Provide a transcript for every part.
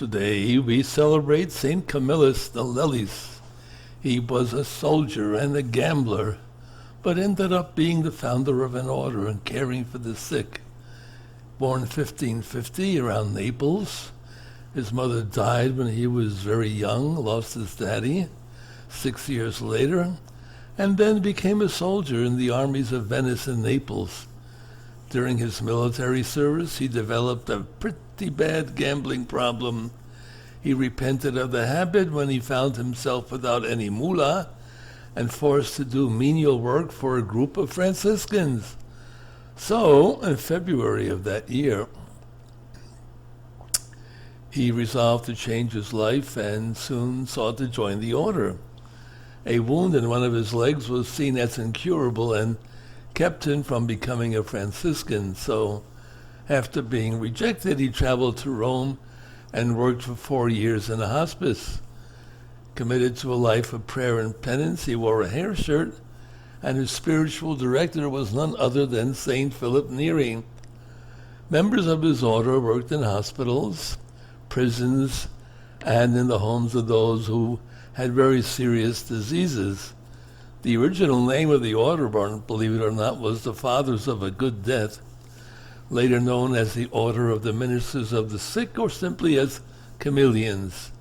Today we celebrate Saint Camillus the Lellis. He was a soldier and a gambler, but ended up being the founder of an order and caring for the sick. Born 1550 around Naples, his mother died when he was very young, lost his daddy 6 years later, and then became a soldier in the armies of Venice and Naples. During his military service, he developed a pretty bad gambling problem. He repented of the habit when he found himself without any moolah and forced to do menial work for a group of Franciscans. So, in February of that year, he resolved to change his life and soon sought to join the order. A wound in one of his legs was seen as incurable and kept him from becoming a Franciscan. So, after being rejected, he traveled to Rome and worked for 4 years in a hospice. Committed to a life of prayer and penance, he wore a hair shirt, and his spiritual director was none other than Saint Philip Neri. Members of his order worked in hospitals, prisons, and in the homes of those who had very serious diseases. The original name of the order, believe it or not, was the Fathers of a Good Death, later known as the Order of the Ministers of the Sick, or simply as Camillians.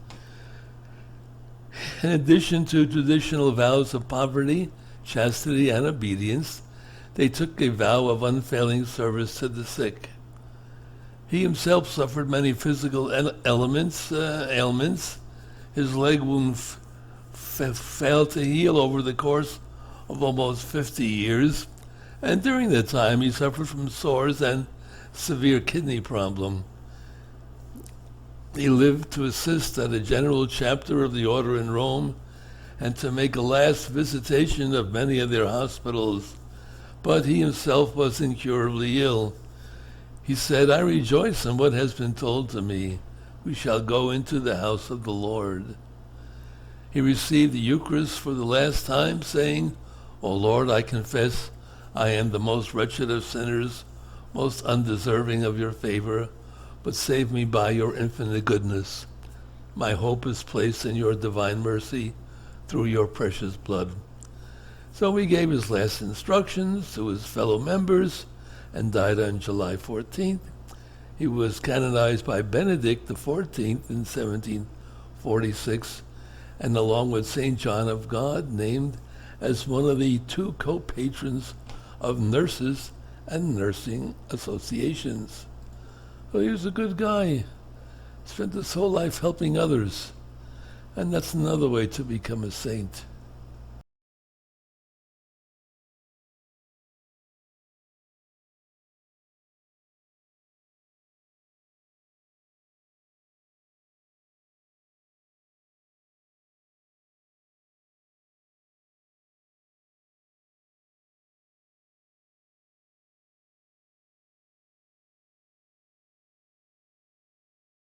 In addition to traditional vows of poverty, chastity, and obedience, they took a vow of unfailing service to the sick. He himself suffered many physical ailments. His leg wound failed to heal over the course of almost 50 years, and during that time he suffered from sores and severe kidney problem. He lived to assist at a general chapter of the order in Rome and to make a last visitation of many of their hospitals, but he himself was incurably ill. He said, "I rejoice in what has been told to me. We shall go into the house of the Lord." He received the Eucharist for the last time, saying, "O Lord, I confess I am the most wretched of sinners, most undeserving of your favor, but save me by your infinite goodness. My hope is placed in your divine mercy through your precious blood." So he gave his last instructions to his fellow members and died on July 14th. He was canonized by Benedict XIV in 1746, and along with St. John of God, named as one of the 2 co-patrons of nurses and nursing associations. So he was a good guy, spent his whole life helping others, and that's another way to become a saint.